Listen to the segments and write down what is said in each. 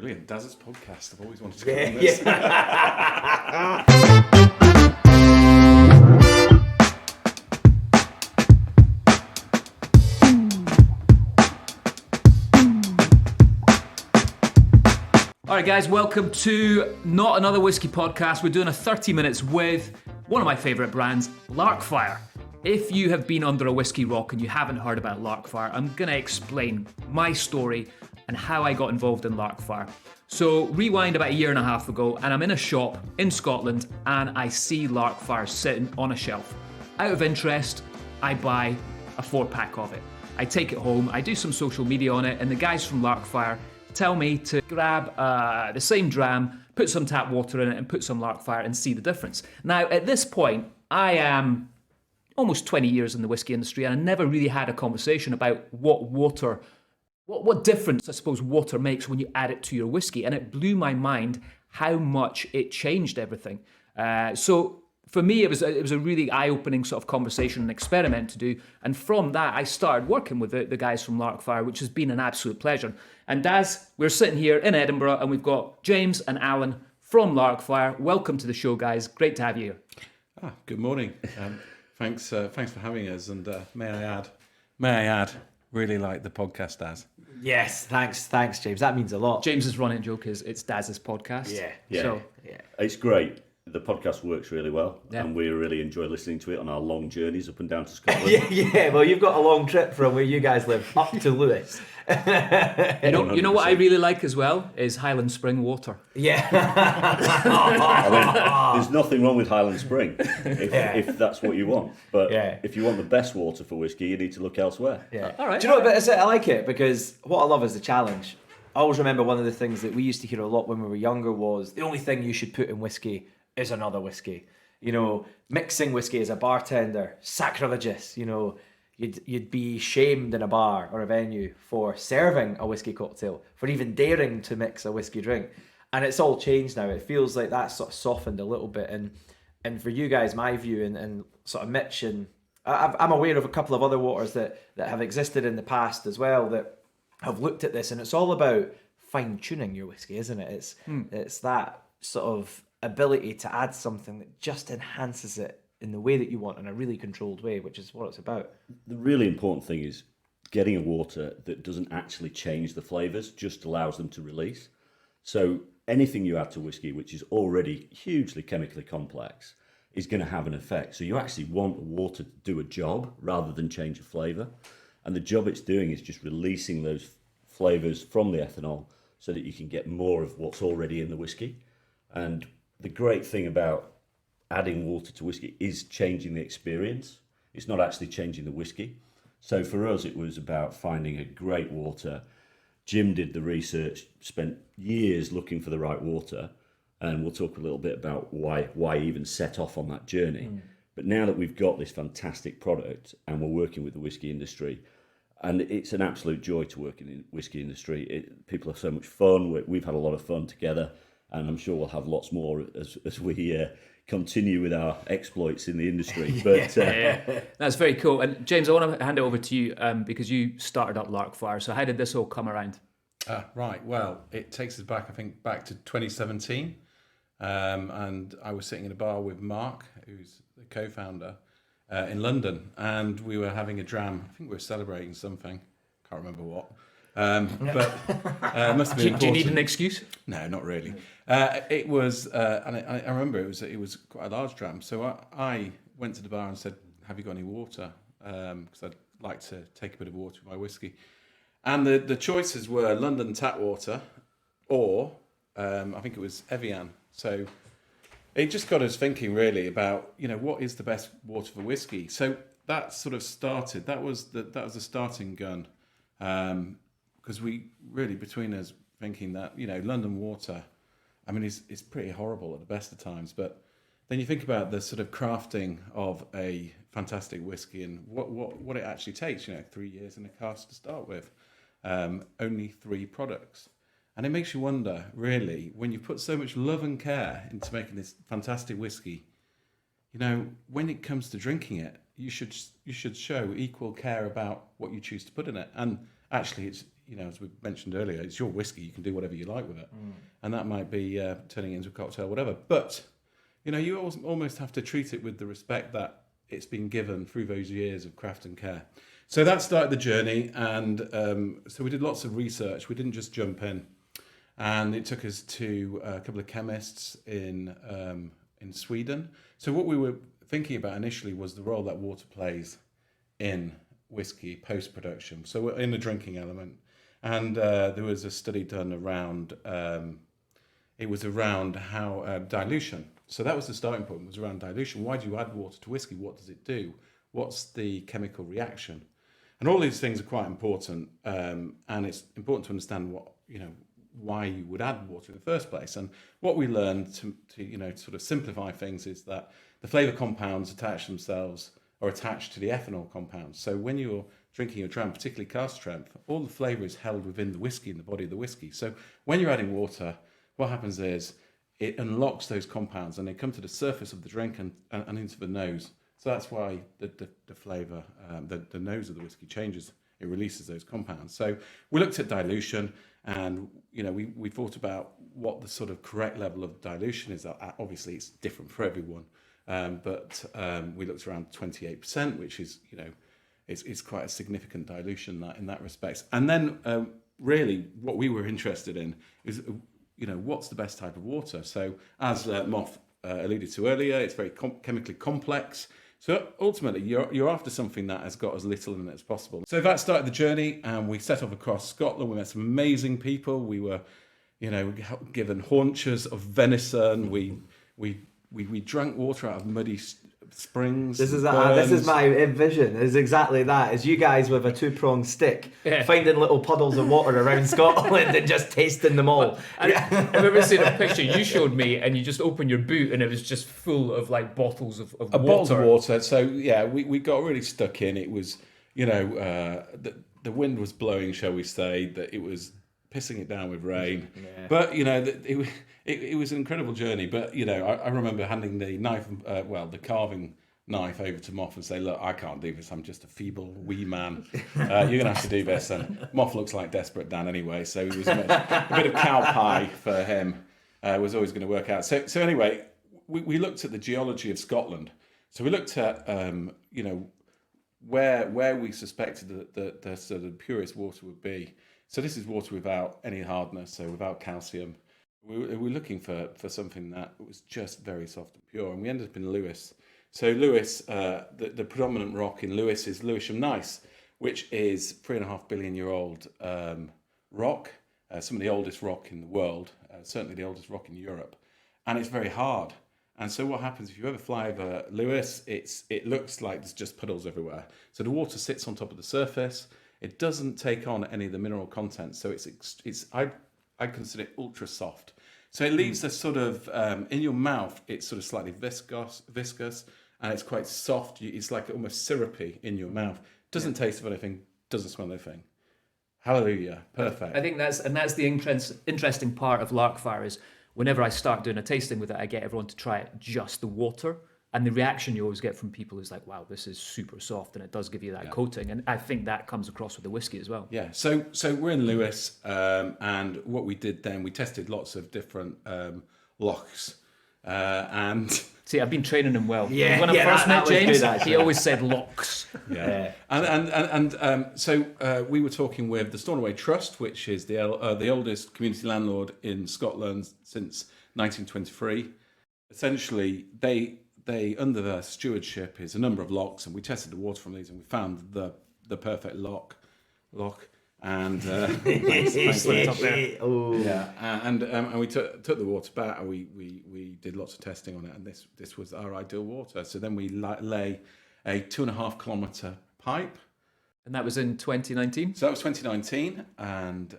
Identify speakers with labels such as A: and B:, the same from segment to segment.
A: brilliant. Daz's podcast. I've always wanted to come on this.
B: All right, guys, welcome to Not Another Whiskey Podcast. We're doing a 30 minutes with one of my favourite brands, Larkfire. If you have been under a whiskey rock and you haven't heard about Larkfire, I'm going to explain my story and how I got involved in Larkfire. So rewind about a year and a half ago, and I'm in a shop in Scotland and I see Larkfire sitting on a shelf. Out of interest, I buy a 4-pack of it. I take it home, I do some social media on it, and the guys from Larkfire tell me to grab the same dram, put some tap water in it, and put some Larkfire and see the difference. Now, at this point, I am almost 20 years in the whiskey industry, and I never really had a conversation about what difference, I suppose, water makes when you add it to your whiskey. And it blew my mind how much it changed everything. So for me, it was a really eye-opening sort of conversation and experiment to do. And from that, I started working with the guys from Larkfire, which has been an absolute pleasure. And Daz, we're sitting here in Edinburgh, and we've got James and Alan from Larkfire. Welcome to the show, guys. Great to have you here.
A: Good morning. Thanks for having us. And may I add, really like the podcast, Daz.
C: Yes, thanks, James. That means a lot.
B: James's running joke is it's Daz's podcast.
D: Yeah. It's great. The podcast works really well, and we really enjoy listening to it on our long journeys up and down to Scotland.
C: yeah. Well, you've got a long trip from where you guys live up to Lewis.
B: You know what I really like as well is Highland Spring water.
C: Yeah.
D: I mean, there's nothing wrong with Highland Spring if that's what you want. But if you want the best water for whiskey, you need to look elsewhere.
C: Yeah.
B: All right.
C: Do you know what? But I like it because what I love is the challenge. I always remember one of the things that we used to hear a lot when we were younger was the only thing you should put in whiskey is another whiskey. You know, mixing whiskey as a bartender, sacrilegious. You know, you'd be shamed in a bar or a venue for serving a whiskey cocktail, for even daring to mix a whiskey drink. And it's all changed now. It feels like that's sort of softened a little bit. And for you guys, my view and sort of Mitch, and I'm aware of a couple of other waters that have existed in the past as well that have looked at this, and it's all about fine tuning your whiskey, isn't it? It's that sort of ability to add something that just enhances it in the way that you want, in a really controlled way, which is what it's about.
D: The really important thing is getting a water that doesn't actually change the flavours, just allows them to release. So anything you add to whiskey, which is already hugely chemically complex, is going to have an effect. So you actually want water to do a job rather than change a flavour. And the job it's doing is just releasing those flavours from the ethanol so that you can get more of what's already in the whiskey. And the great thing about adding water to whiskey is changing the experience. It's not actually changing the whiskey. So for us, it was about finding a great water. Jim did the research, spent years looking for the right water, and we'll talk a little bit about why even set off on that journey. But now that we've got this fantastic product and we're working with the whiskey industry, and it's an absolute joy to work in the whiskey industry. People are so much fun. We've had a lot of fun together, and I'm sure we'll have lots more as we continue with our exploits in the industry. But
B: That's very cool. And James, I want to hand it over to you because you started up Larkfire. So how did this all come around?
A: Right. Well, it takes us back to 2017. And I was sitting in a bar with Mark, who's the co-founder, in London, and we were having a dram. I think we were celebrating something. Can't remember what. But it must have been important.
B: Do you need an excuse?
A: No, not really. It was, and I remember it was quite a large dram. So I went to the bar and said, "Have you got any water?" Because I'd like to take a bit of water with my whiskey. And the choices were London tap water, or I think it was Evian. So it just got us thinking really about, what is the best water for whiskey. So that sort of started. That was the starting gun, because we really between us thinking that London water, I mean, it's pretty horrible at the best of times. But then you think about the sort of crafting of a fantastic whiskey and what it actually takes. 3 years in a cask to start with, only 3 products. And it makes you wonder, really, when you put so much love and care into making this fantastic whiskey, when it comes to drinking it, you should show equal care about what you choose to put in it. And actually, it's as we mentioned earlier, it's your whiskey. You can do whatever you like with it, and that might be turning it into a cocktail, whatever. But you almost have to treat it with the respect that it's been given through those years of craft and care. So that started the journey, and so we did lots of research. We didn't just jump in, and it took us to a couple of chemists in Sweden. So what we were thinking about initially was the role that water plays in whiskey post-production, so in the drinking element. And there was a study done around, it was around how dilution. So that was the starting point, was around dilution. Why do you add water to whiskey? What does it do? What's the chemical reaction? And all these things are quite important, and it's important to understand why you would add water in the first place. And what we learned to sort of simplify things is that the flavour compounds attached to the ethanol compounds. So when you're drinking a dram, particularly cask strength, all the flavour is held within the whiskey, in the body of the whiskey. So when you're adding water, what happens is it unlocks those compounds and they come to the surface of the drink and into the nose. So that's why the flavour, the nose of the whiskey changes. It releases those compounds. So we looked at dilution, and we thought about what the sort of correct level of dilution is. Obviously, it's different for everyone, but we looked around 28%, which is it's quite a significant dilution in that respect. And then really, what we were interested in is what's the best type of water. So as Moff alluded to earlier, it's very chemically complex. So ultimately, you're after something that has got as little in it as possible. So that started the journey, and we set off across Scotland. We met some amazing people. We were, given haunches of venison. We drank water out of muddy springs.
C: This is my vision. Is exactly that. Is you guys with a 2-pronged stick finding little puddles of water around Scotland and just tasting them all.
B: I remember seeing a picture you showed me, and you just opened your boot, and it was just full of like bottles of water.
A: Bottles of water. So yeah, we got really stuck in. It was the wind was blowing, shall we say? That it was pissing it down with rain. Yeah. But it was an incredible journey. But I remember handing the knife, the carving knife, over to Moff and say, "Look, I can't do this. I'm just a feeble wee man. You're gonna have to do this." And Moff looks like Desperate Dan anyway, so it was a bit of cow pie for him. Was always going to work out. So anyway, we looked at the geology of Scotland. So we looked at where we suspected that the sort of purest water would be. So this is water without any hardness, so without calcium. We were looking for something that was just very soft and pure, and we ended up in Lewis. So Lewis, the predominant rock in Lewis is Lewisham Gneiss, which is 3.5 billion year old rock, some of the oldest rock in the world, certainly the oldest rock in Europe, and it's very hard. And so what happens if you ever fly over Lewis, it looks like there's just puddles everywhere. So the water sits on top of the surface. It doesn't take on any of the mineral content, so I consider it ultra soft. So it leaves a sort of in your mouth. It's sort of slightly viscous, and it's quite soft. It's like almost syrupy in your mouth. Doesn't taste of anything. Doesn't smell anything. Hallelujah, perfect.
B: I think that's the interesting part of Larkfire is whenever I start doing a tasting with it, I get everyone to try it just the water. And the reaction you always get from people is like, wow, this is super soft, and it does give you that coating. And I think that comes across with the whiskey as well.
A: Yeah, so we're in Lewis, and what we did then, we tested lots of different lochs. And
B: see, I've been training him well.
C: Yeah,
B: when I first met James,
C: good,
B: he always said lochs.
A: Yeah. So we were talking with the Stornoway Trust, which is the oldest community landlord in Scotland since 1923. Essentially, they under their stewardship is a number of lochs, and we tested the water from these, and we found the perfect loch. And thanks up there.
C: Oh.
A: Yeah, and we took the water back, and we did lots of testing on it, and this was our ideal water. So then we lay a 2.5 kilometre pipe,
B: and that was in 2019.
A: So that was 2019, and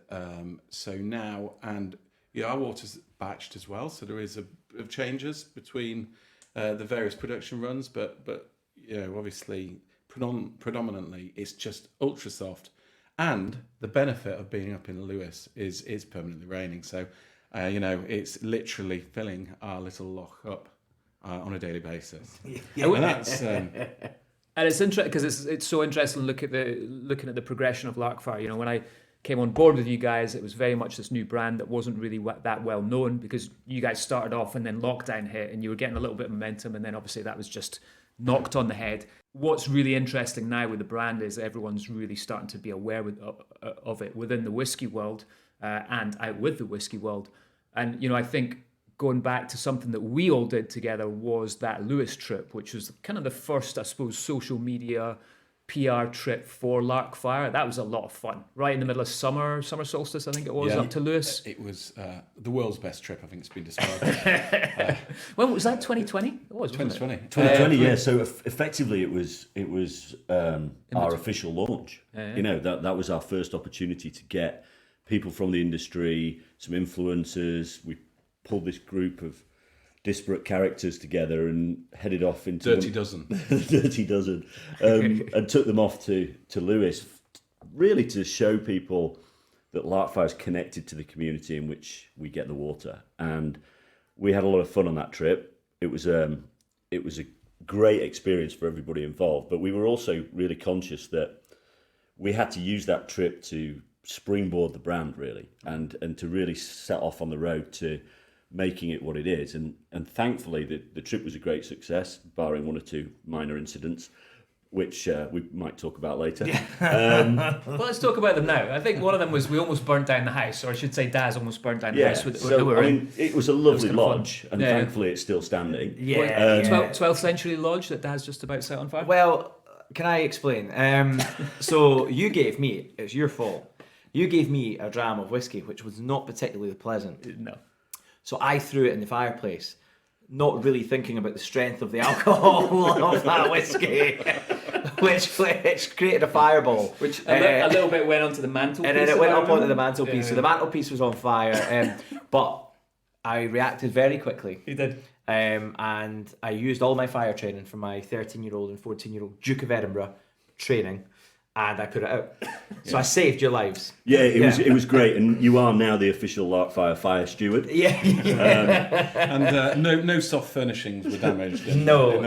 A: so now our water's batched as well. So there is a bit of changes between the various production runs, but obviously predominantly it's just ultra soft. And the benefit of being up in Lewis is permanently raining. So, it's literally filling our little loch up on a daily basis. And that's
B: and it's interesting because it's so interesting looking at the progression of Larkfire. When I came on board with you guys, it was very much this new brand that wasn't really that well known, because you guys started off and then lockdown hit and you were getting a little bit of momentum, and then obviously that was just knocked on the head. What's really interesting now with the brand is everyone's really starting to be aware of it within the whiskey world and out with the whiskey world. And, I think going back to something that we all did together was that Lewis trip, which was kind of the first, I suppose, social media PR trip for Larkfire. That was a lot of fun. Right in the middle of summer solstice, I think it was, up to Lewis.
A: It was the world's best trip, I think it's been described.
B: When was that? 2020? It was,
A: 2020.
D: 2020, yeah. So effectively, it was our official launch. That was our first opportunity to get people from the industry, some influencers. We pulled this group of disparate characters together and headed off into
A: Dirty Dozen.
D: Dirty Dozen, and took them off to Lewis, really to show people that Larkfire is connected to the community in which we get the water. And we had a lot of fun on that trip. It was a great experience for everybody involved, but we were also really conscious that we had to use that trip to springboard the brand, really, and to really set off on the road to making it what it is. And thankfully the trip was a great success, barring one or two minor incidents, which we might talk about later.
B: Well, let's talk about them now. I think one of them was we almost burnt down the house, or I should say Daz almost burnt down the house.
D: It was a lovely lodge, and thankfully it's still standing.
B: 12th century lodge that Daz just about set on fire.
C: Well, can I explain? So you gave me, it's your fault, you gave me a dram of whiskey, which was not particularly pleasant.
B: No.
C: So I threw it in the fireplace, not really thinking about the strength of the alcohol of that whiskey, which created a fireball.
B: Which a little bit went onto the mantelpiece.
C: And then it went up onto the mantelpiece. So the mantelpiece was on fire. But I reacted very quickly.
B: You did.
C: And I used all my fire training from my 13-year-old and 14-year-old Duke of Edinburgh training, and I put it out. So I saved your lives.
D: Yeah, it was great, and you are now the official Larkfire fire steward.
C: Yeah.
A: And no soft furnishings were damaged.
C: No.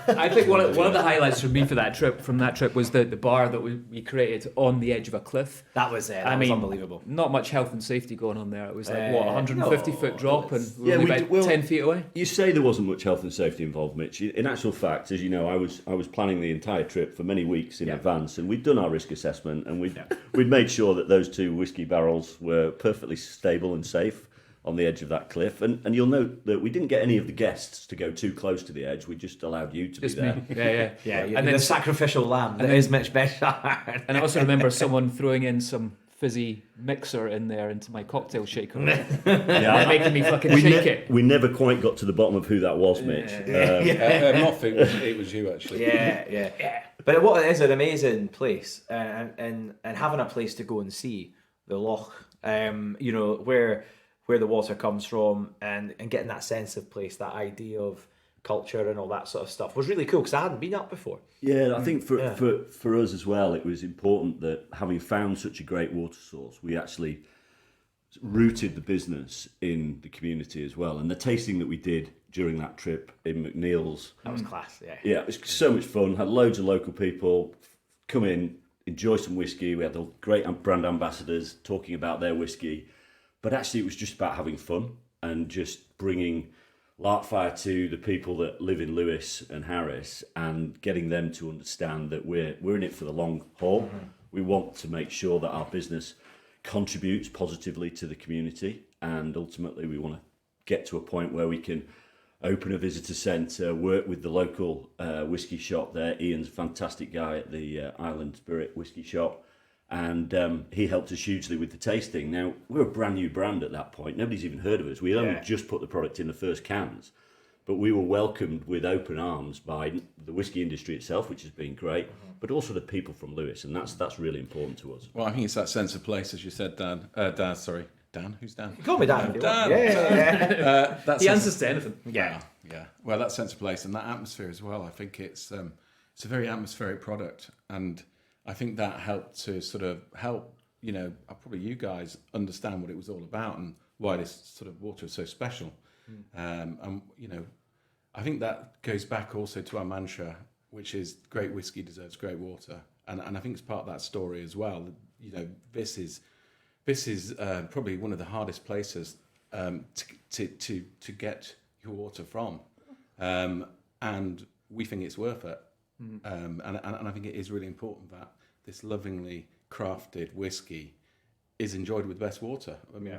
B: I think one of the highlights for me from that trip was the bar that we created on the edge of a cliff.
C: That was it. That was unbelievable.
B: Not much health and safety going on there. It was like 150-foot drop, and we were only about 10 feet away.
D: You say there wasn't much health and safety involved, Mitch. In actual fact, as you know, I was planning the entire trip for many weeks in advance, and we'd done our risk assessment, and we'd made sure that those two whiskey barrels were perfectly stable and safe on the edge of that cliff. And you'll note that we didn't get any of the guests to go too close to the edge. We just allowed you to be there.
B: Me. Yeah.
C: And then the sacrificial lamb that is Mitch Beshard.
B: And I also remember someone throwing in some fizzy mixer in there into my cocktail shaker. Making me fucking shake it.
D: We never quite got to the bottom of who that was, Mitch.
A: Moff, it was you, actually.
C: Yeah. But what it is, an amazing place, and having a place to go and see the loch, where the water comes from, and getting that sense of place, that idea of culture and all that sort of stuff was really cool, because I hadn't been up before.
D: Yeah, I think for us as well, it was important that, having found such a great water source, we actually rooted the business in the community as well. And the tasting that we did during that trip in McNeil's,
C: that was class.
D: Yeah, it was so much fun. Had loads of local people come in, enjoy some whiskey. We had the great brand ambassadors talking about their whiskey, but actually it was just about having fun and just bringing Larkfire to the people that live in Lewis and Harris, and getting them to understand that we're in it for the long haul. Mm-hmm. We want to make sure that our business contributes positively to the community, and ultimately we want to get to a point where we can open a visitor centre, work with the local whiskey shop there. Ian's a fantastic guy at the Island Spirit whiskey shop, and he helped us hugely with the tasting. Now, we're a brand new brand at that point. Nobody's even heard of us. We only just put the product in the first cans, but we were welcomed with open arms by the whiskey industry itself, which has been great, but also the people from Lewis, and that's really important to us.
A: Well, I think it's that sense of place, as you said, Dan. Dan? Who's Dan?
C: You call me Dan.
A: Dan.
C: Yeah.
B: He answers to anything.
A: Yeah. Well, that sense of place and that atmosphere as well. I think it's a very atmospheric product, and I think that helped to sort of help, probably you guys understand what it was all about and why this sort of water is so special. And I think that goes back also to our mantra, which is great whiskey deserves great water. And I think it's part of that story as well. this is probably one of the hardest places to get your water from, and we think it's worth it. And I think it is really important that this lovingly crafted whiskey is enjoyed with the best water. I mean,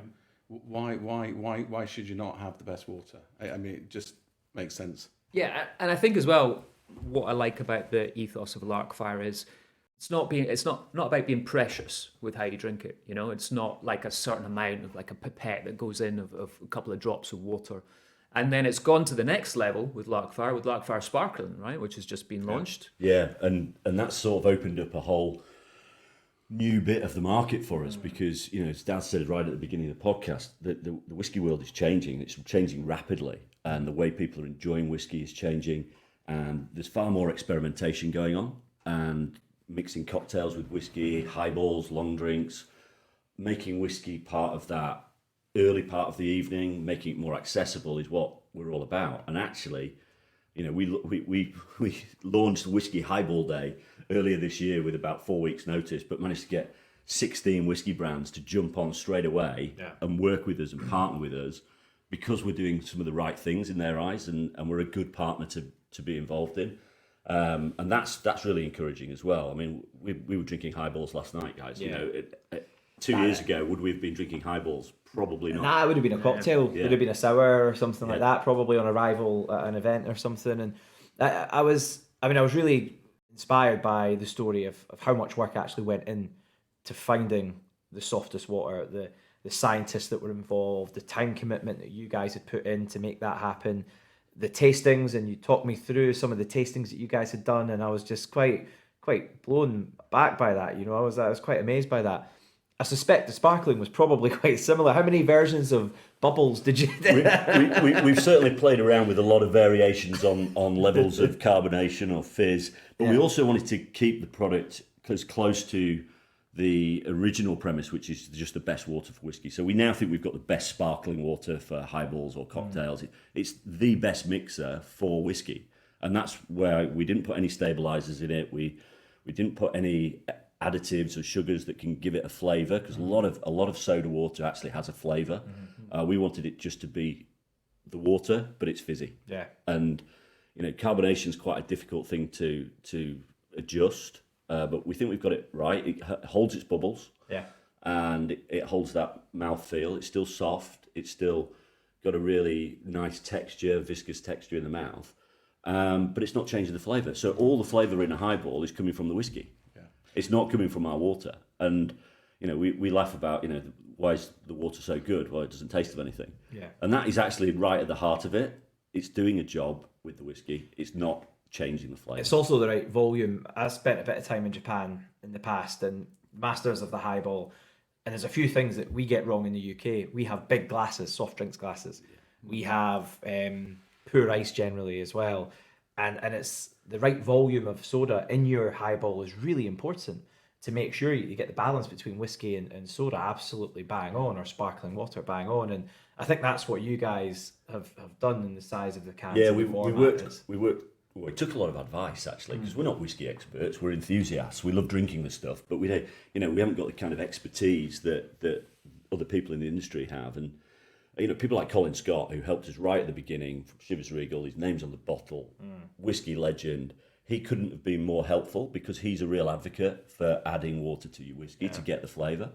A: why should you not have the best water? I mean, it just makes sense.
B: Yeah, and I think as well, what I like about the ethos of Larkfire is it's not about being precious with how you drink it. It's not like a certain amount of like a pipette that goes in of a couple of drops of water. And then it's gone to the next level with Larkfire Sparkling, right, which has just been launched.
D: Yeah, and that's sort of opened up a whole new bit of the market for us because, as Daz said right at the beginning of the podcast, the whiskey world is changing. It's changing rapidly, and the way people are enjoying whiskey is changing, and there's far more experimentation going on, and mixing cocktails with whiskey, highballs, long drinks, making whiskey part of that early part of the evening, making it more accessible is what we're all about. And actually, we launched Whiskey Highball Day earlier this year with about 4 weeks notice, but managed to get 16 whiskey brands to jump on straight away and work with us and partner with us because we're doing some of the right things in their eyes, and we're a good partner to be involved in. And that's really encouraging as well. I mean, we were drinking highballs last night, guys.
C: Yeah.
D: 2 years ago, would we have been drinking highballs? Probably not.
C: Nah, it would have been a cocktail. Would have been a sour or something like that, probably on arrival at an event or something. And I was really inspired by the story of how much work actually went in to finding the softest water, the scientists that were involved, the time commitment that you guys had put in to make that happen, the tastings, and you talked me through some of the tastings that you guys had done, and I was just quite blown back by that. I was quite amazed by that. I suspect the sparkling was probably quite similar. How many versions of bubbles did you do?
D: We've certainly played around with a lot of variations on levels of carbonation or fizz, but we also wanted to keep the product as close to the original premise, which is just the best water for whiskey. So we now think we've got the best sparkling water for highballs or cocktails. It's the best mixer for whiskey, and that's where we didn't put any stabilizers in it. We didn't put any additives or sugars that can give it a flavour, because a lot of soda water actually has a flavour. We wanted it just to be the water, but it's fizzy.
C: Yeah.
D: And carbonation is quite a difficult thing to adjust, but we think we've got it right. It holds its bubbles.
C: Yeah.
D: And it holds that mouthfeel. It's still soft. It's still got a really nice texture, viscous texture in the mouth. But it's not changing the flavour. So all the flavour in a highball is coming from the whiskey. It's not coming from our water. And, we laugh about, why is the water so good? Well, it doesn't taste of anything.
C: Yeah.
D: And that is actually right at the heart of it. It's doing a job with the whiskey. It's not changing the flavour.
C: It's also the right volume. I spent a bit of time in Japan in the past and masters of the highball. And there's a few things that we get wrong in the UK. We have big glasses, soft drinks glasses. We have poor ice generally as well. And it's the right volume of soda in your highball is really important to make sure you get the balance between whiskey and soda absolutely bang on, or sparkling water bang on. And I think that's what you guys have done in the size of the cans.
D: Yeah, we worked. We took a lot of advice actually, because we're not whiskey experts. We're enthusiasts. We love drinking the stuff, but we haven't got the kind of expertise that other people in the industry have. And people like Colin Scott, who helped us right at the beginning from Chivas Regal, his name's on the bottle, whiskey legend. He couldn't have been more helpful because he's a real advocate for adding water to your whiskey to get the flavour.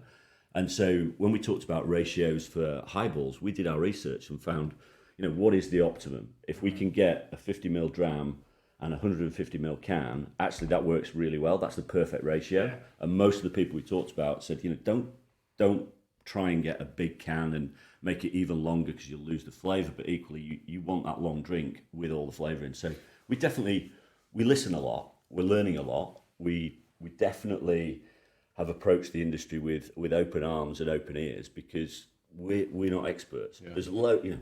D: And so when we talked about ratios for highballs, we did our research and found, what is the optimum? If we can get a 50ml dram and a 150ml can, actually that works really well. That's the perfect ratio. Yeah. And most of the people we talked about said, don't try and get a big can and make it even longer because you'll lose the flavour, but equally you want that long drink with all the flavour in. So we listen a lot, we're learning a lot, we definitely have approached the industry with open arms and open ears, because we're not experts. Yeah. There's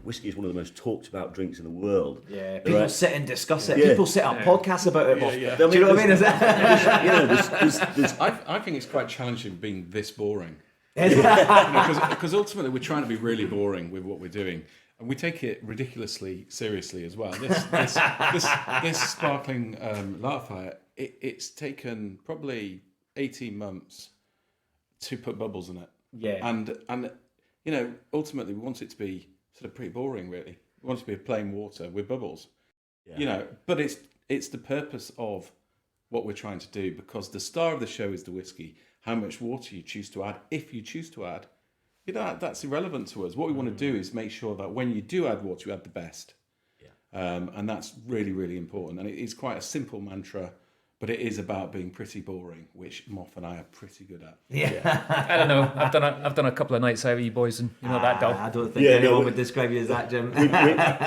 D: whiskey is one of the most talked about drinks in the world.
C: Yeah, people sit and discuss it. Yeah. People set up podcasts about it.
A: Yeah.
C: Do you know what I mean? Is that?
A: I think it's quite challenging being this boring. Because ultimately we're trying to be really boring with what we're doing, and we take it ridiculously seriously as well. This sparkling Larkfire, it's taken probably 18 months to put bubbles in it.
C: Yeah.
A: And you know, ultimately we want it to be sort of pretty boring, really. We want it to be a plain water with bubbles.
D: Yeah.
A: You know, but it's the purpose of what we're trying to do, because the star of the show is the whiskey. How much water you choose to add, if you choose to add, you know, that's irrelevant to us. What we want to do is make sure that when you do add water, you add the best. And that's really, really important. And it is quite a simple mantra, but it is about being pretty boring, which Moff and I are pretty good at.
C: Yeah.
B: I don't know. I've done a couple of nights out with you boys, and you know that dog.
C: I don't think anyone would describe you as that, Jim.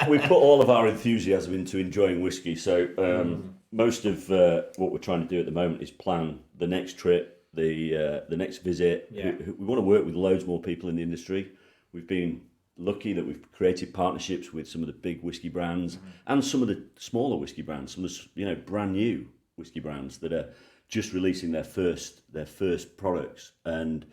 D: we put all of our enthusiasm into enjoying whiskey. So most of what we're trying to do at the moment is plan the next trip, the next visit.
C: Yeah.
D: We want to work with loads more people in the industry. We've been lucky that we've created partnerships with some of the big whiskey brands and some of the smaller whiskey brands, some of the brand new whiskey brands that are just releasing their first products. And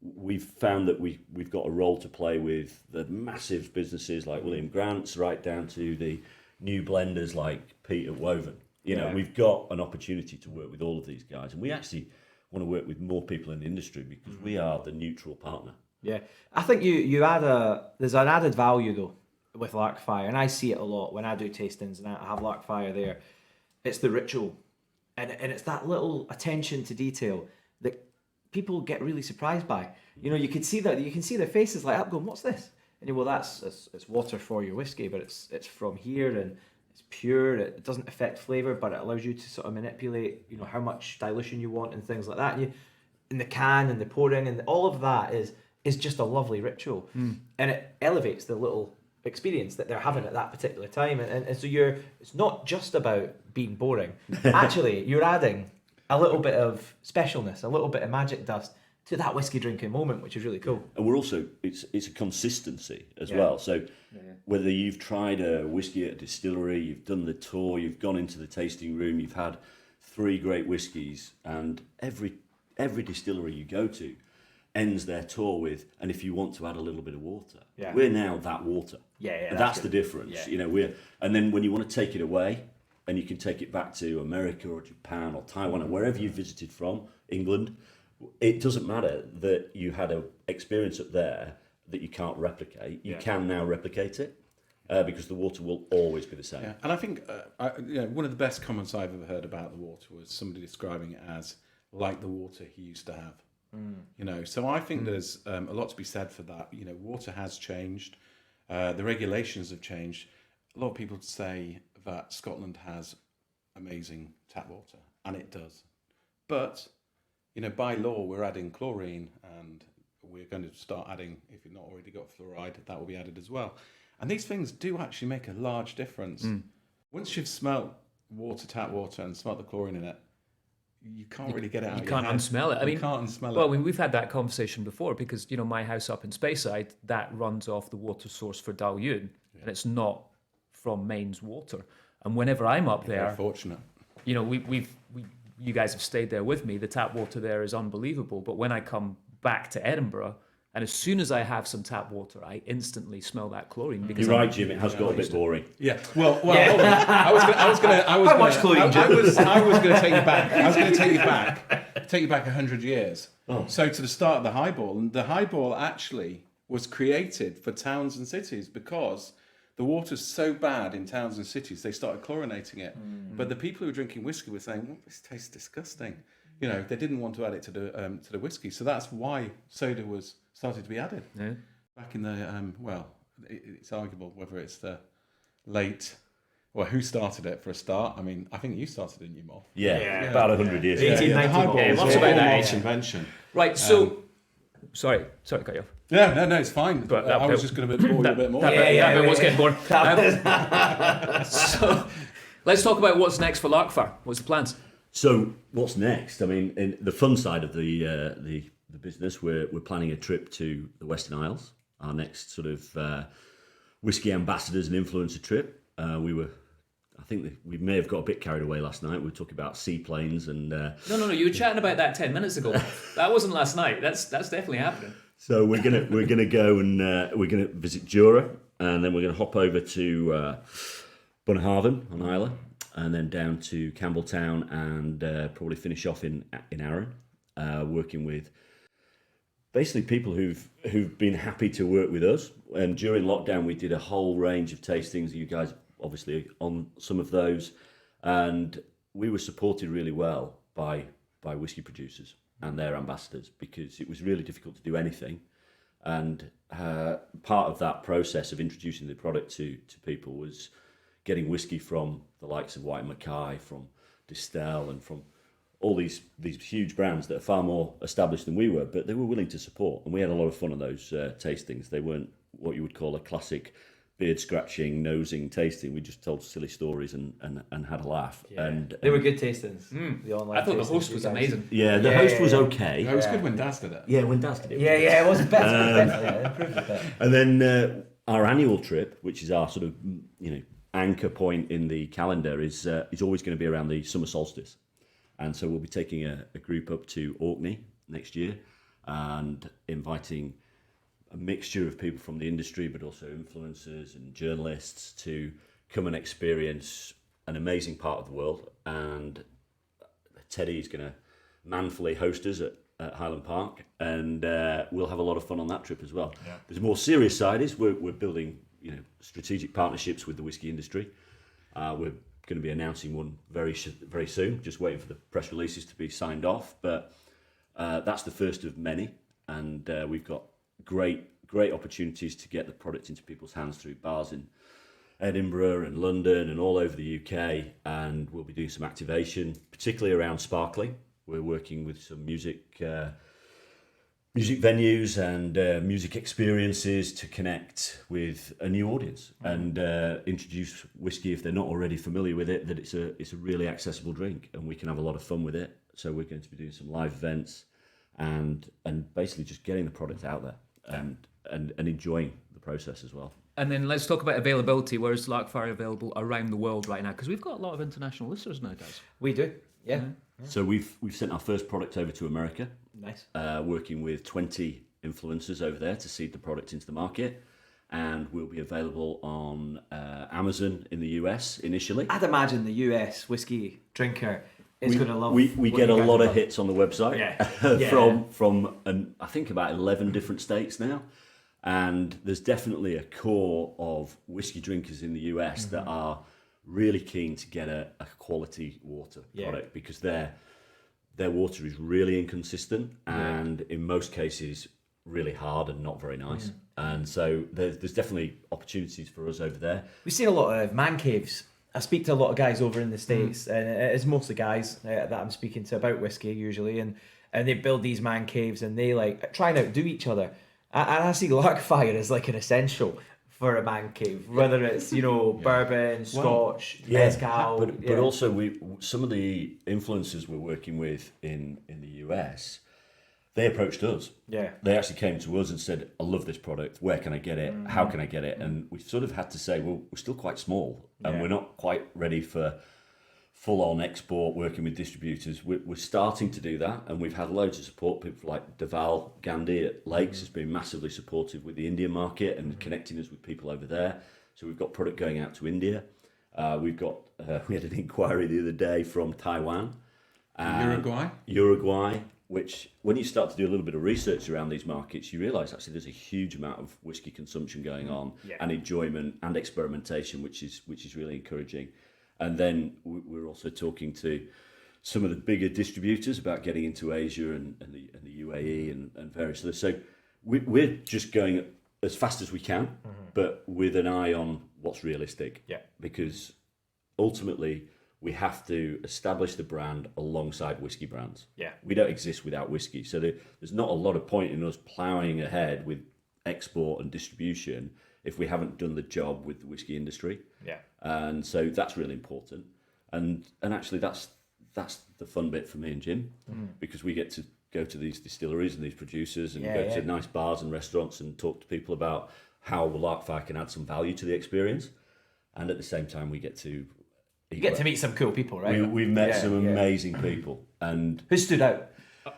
D: we've found that we've got a role to play with the massive businesses like William Grant's, right down to the new blenders like Peter Woven. You know, we've got an opportunity to work with all of these guys, and we actually want to work with more people in the industry because we are the neutral partner.
C: Yeah, I think there's an added value though with Larkfire, and I see it a lot when I do tastings and I have Larkfire there. It's the ritual, and it's that little attention to detail that people get really surprised by. You know, you can see their faces light up, going, "What's this?" And you go, "Well, it's water for your whiskey, but it's from here and it's pure. It doesn't affect flavour, but it allows you to sort of manipulate, you know, how much dilution you want and things like that. And in the can and the pouring and all of that is just a lovely ritual, and it elevates the little experience that they're having at that particular time. And so it's not just about being boring. Actually, you're adding a little bit of specialness, a little bit of magic dust to that whiskey drinking moment, which is really cool.
D: And we're also, it's a consistency as well. So whether you've tried a whiskey at a distillery, you've done the tour, you've gone into the tasting room, you've had 3 great whiskies, and every distillery you go to ends their tour with, and if you want to add a little bit of water, we're now that water. And that's the difference. You know, and then when you want to take it away, and you can take it back to America or Japan or Taiwan or wherever you visited from, England, it doesn't matter that you had an experience up there that you can't replicate. You can now replicate it because the water will always be the same.
A: Yeah, and I think one of the best comments I've ever heard about the water was somebody describing it as like the water he used to have. You know, so I think there's a lot to be said for that. You know, water has changed, the regulations have changed. A lot of people say that Scotland has amazing tap water, and it does. But, you know, by law, we're adding chlorine, and we're going to start adding, if you've not already got fluoride, that will be added as well. And these things do actually make a large difference. Once you've smelt tap water, and smelt the chlorine in it, you can't really get it out.
B: You can't unsmell it. I mean,
A: you can't unsmell it.
B: Well, I mean, we've had that conversation before because, you know, my house up in Speyside, that runs off the water source for Dalyoun, and it's not from mains water. And whenever I'm up there,
A: very fortunate.
B: You know, you guys have stayed there with me. The tap water there is unbelievable. But when I come back to Edinburgh, and as soon as I have some tap water, I instantly smell that chlorine. Because
D: You're right, Jim. It has got a bit boring.
A: Yeah. Well. Hold on. I was going to take you back. I was going to take you back 100 years.
D: Oh.
A: So to the start of the highball, and the highball actually was created for towns and cities because the water's so bad in towns and cities, they started chlorinating it. But the people who were drinking whiskey were saying, "Well, this tastes disgusting." You know, they didn't want to add it to the whiskey, so that's why soda was started to be added.
B: Yeah.
A: Back in the it's arguable whether it's the late. Well, who started it for a start? I mean, I think you started, didn't you, Moff?
D: Yeah, about 100 years ago.
C: 1890
A: the highball
C: ball.
A: was
B: lots
A: a
B: about that
A: Moff's
B: age.
A: invention.
B: Right, so... Sorry, cut you off.
A: Yeah, no, it's fine.
B: But
A: I was just going to bore you a bit more.
B: That bit was getting boring. So, let's talk about what's next for Larkfire. What's the plans?
D: So what's next? I mean, in the fun side of the business, we're planning a trip to the Western Isles. Our next sort of whiskey ambassadors and influencer trip. I think we may have got a bit carried away last night. We were talking about seaplanes and.
B: No. You were chatting about that 10 minutes ago. That wasn't last night. That's definitely happening.
D: So we're gonna go and we're gonna visit Jura, and then we're gonna hop over to Bunnahabhain on Islay, and then down to Campbelltown, and probably finish off in Arran, working with basically people who've been happy to work with us. And during lockdown, we did a whole range of tastings. You guys obviously on some of those, and we were supported really well by whiskey producers and their ambassadors, because it was really difficult to do anything. And part of that process of introducing the product to people was getting whiskey from the likes of White & Mackay, from Distell, and from all these huge brands that are far more established than we were, but they were willing to support. And we had a lot of fun on those tastings. They weren't what you would call a classic beard scratching, nosing tasting. We just told silly stories and had a laugh.
C: Yeah.
D: And
C: They were good tastings. The online
B: I thought the
C: tastings,
B: host
C: you
B: was
C: guys.
B: amazing.
D: yeah, the host was okay.
A: It was good when Daz did it.
D: Yeah, when Daz did it.
C: Yeah, it was better. Improved a bit.
D: And then our annual trip, which is our sort of anchor point in the calendar, is always going to be around the summer solstice. And so we'll be taking a group up to Orkney next year and inviting a mixture of people from the industry, but also influencers and journalists to come and experience an amazing part of the world. And Teddy is going to manfully host us at Highland Park, and we'll have a lot of fun on that trip as well.
B: Yeah.
D: There's a more serious side is we're building strategic partnerships with the whiskey industry. We're going to be announcing one very soon, just waiting for the press releases to be signed off, but that's the first of many, and we've got great opportunities to get the product into people's hands through bars in Edinburgh and London and all over the UK, and we'll be doing some activation, particularly around sparkling. We're working with some music venues and music experiences to connect with a new audience and introduce whiskey, if they're not already familiar with it, that it's a really accessible drink and we can have a lot of fun with it. So we're going to be doing some live events and basically just getting the product out there and enjoying the process as well.
B: And then let's talk about availability. Where is Larkfire available around the world right now? Because we've got a lot of international listeners now, guys.
C: We do, yeah.
D: So we've sent our first product over to America.
C: Nice.
D: Working with 20 influencers over there to seed the product into the market, and we'll be available on Amazon in the US initially.
C: I'd imagine the US whiskey drinker is going to love.
D: We get a lot of hits on the website
C: Yeah.
D: from I think about 11 different states now, and there's definitely a core of whiskey drinkers in the US that are really keen to get a quality water product, because their water is really inconsistent and in most cases really hard and not very nice. And so there's definitely opportunities for us over there.
C: We've seen a lot of man caves. I speak to a lot of guys over in the States, and it's mostly guys that I'm speaking to about whiskey usually, and they build these man caves and they like try and outdo each other. And I see Larkfire as like an essential for a man cave, whether it's bourbon, Scotch, mezcal.
D: But also some of the influencers we're working with in the US, they approached us.
C: Yeah.
D: They actually came to us and said, I love this product. Where can I get it? How can I get it? And we sort of had to say, well, we're still quite small and we're not quite ready for full-on export, working with distributors. We're starting to do that, and we've had loads of support. People like Deval Gandhi at Lakes has been massively supportive with the Indian market and connecting us with people over there. So we've got product going out to India. We had an inquiry the other day from Taiwan. Uruguay, which when you start to do a little bit of research around these markets, you realise actually there's a huge amount of whiskey consumption going on and enjoyment and experimentation, which is really encouraging. And then we're also talking to some of the bigger distributors about getting into Asia and the UAE and various others. So we're just going as fast as we can, but with an eye on what's realistic.
C: Yeah.
D: Because ultimately we have to establish the brand alongside whiskey brands.
C: Yeah.
D: We don't exist without whiskey. So there's not a lot of point in us ploughing ahead with export and distribution if we haven't done the job with the whiskey industry.
C: Yeah.
D: And so that's really important. And actually that's the fun bit for me and Jim, because we get to go to these distilleries and these producers and go to nice bars and restaurants and talk to people about how Larkfire can add some value to the experience. And at the same time, we get to...
C: You get to meet some cool people, right?
D: We've met some amazing people. And
C: who stood out?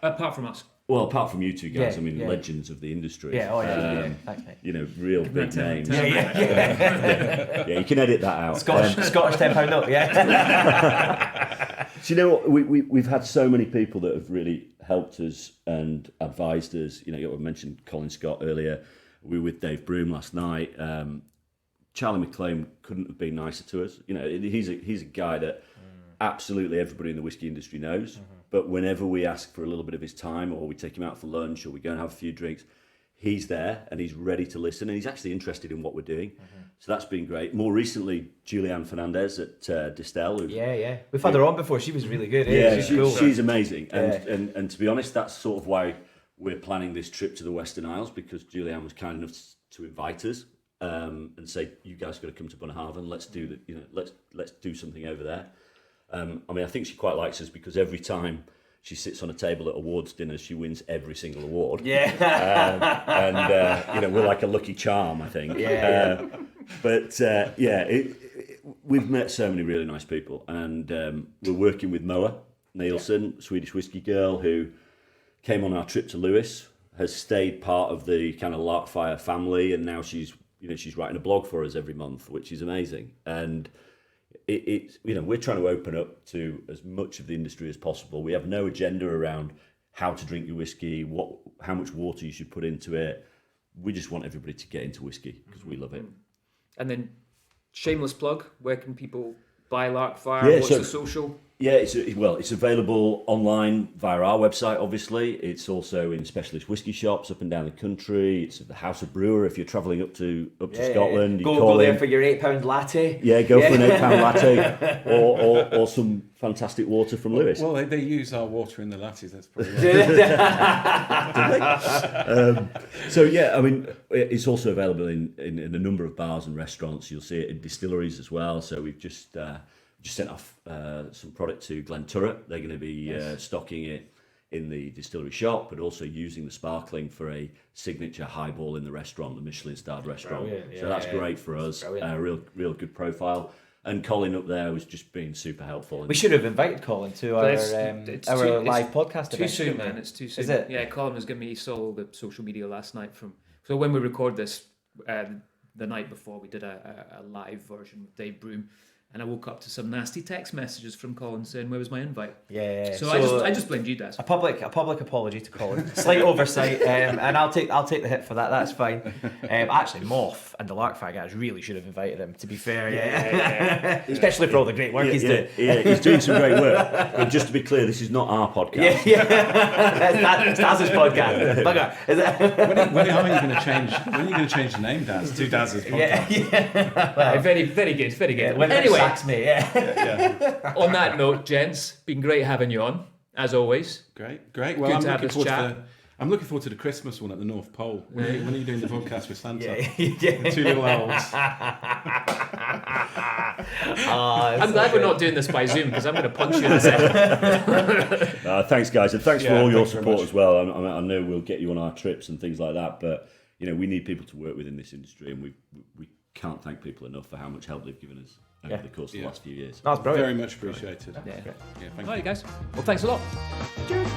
B: Apart from us.
D: well, apart from you two guys,
C: Yeah.
D: legends of the industry.
C: Yeah, Thanks, mate.
D: Real big names.
C: Yeah.
D: Yeah, you can edit that out.
C: Scottish £10 note, yeah.
D: Do you know what? We've had so many people that have really helped us and advised us. You know, I mentioned Colin Scott earlier. We were with Dave Broom last night. Charlie McLean couldn't have been nicer to us. You know, he's a guy that absolutely everybody in the whiskey industry knows. But whenever we ask for a little bit of his time, or we take him out for lunch, or we go and have a few drinks, he's there and he's ready to listen, and he's actually interested in what we're doing. So that's been great. More recently, Julianne Fernandez at Distel.
C: We've had her on before. She was really good.
D: Yeah,
C: She's cool.
D: she's amazing. And to be honest, that's sort of why we're planning this trip to the Western Isles, because Julianne was kind enough to invite us and say, you guys got to come to Bunnahabhain. Let's do that. You know, let's do something over there. I mean, I think she quite likes us because every time she sits on a table at awards dinners, she wins every single award.
C: Yeah.
D: You know, we're like a lucky charm, I think. We've met so many really nice people, and we're working with Moa Nielsen, Swedish whiskey girl, who came on our trip to Lewis, has stayed part of the kind of Larkfire family, and now she's writing a blog for us every month, which is amazing. And it's we're trying to open up to as much of the industry as possible. We have no agenda around how to drink your whiskey, how much water you should put into it. We just want everybody to get into whiskey because we love it.
B: And then, shameless plug, where can people buy Larkfire? What's the social?
D: Yeah, it's available online via our website, obviously. It's also in specialist whiskey shops up and down the country. It's at the House of Brewer if you're travelling up to Scotland. You
C: go there for your £8 latte.
D: Yeah, go for an £8 latte or some fantastic water from Lewis.
A: Well, they use our water in the lattes. That's probably
D: So yeah, I mean, it's also available in a number of bars and restaurants. You'll see it in distilleries as well. So we've just sent off some product to Glenturret. They're going to be stocking it in the distillery shop, but also using the sparkling for a signature highball in the restaurant, the Michelin-starred restaurant. So that's great for us. Real good profile. And Colin up there was just being super helpful.
C: We should have invited Colin to our live podcast.
B: Too soon, man. It's too soon.
C: Is it?
B: Yeah, Colin was giving me all the social media last night. So when we record this, the night before, we did a live version with Dave Broom. And I woke up to some nasty text messages from Colin saying, "Where was my invite?"
C: Yeah.
B: So I just blamed you, Daz.
C: A public apology to Colin. Slight oversight, and I'll take the hit for that. That's fine. Actually, Moth and the Larkfire guys really should have invited him. To be fair, especially for all the great work he's doing.
D: Yeah, he's doing some great work. But just to be clear, this is not our podcast.
C: It's Daz's podcast. Bugger. Is it?
A: When are you going to change? When are you going to change the name, Daz, to Daz's podcast?
B: Well, very, very good, very good.
C: Anyway. Me,
B: On that note, gents, been great having you on, as always.
A: Great.
B: Good
A: Well,
B: I'm
A: looking forward to the Christmas one at the North Pole. When are you doing the podcast with Santa?
C: Yeah.
A: The two little owls.
B: I'm glad we're not doing this by Zoom because I'm going to punch you in the second.
D: Thanks, guys, and thanks for all your support as well. I know we'll get you on our trips and things like that, but we need people to work with in this industry, and we can't thank people enough for how much help they've given us over the course of the last few years.
C: That's brilliant.
A: Very much appreciated.
B: Yeah.
A: Thank
B: All right,
A: you.
B: guys. Well, thanks a lot.
A: Cheers.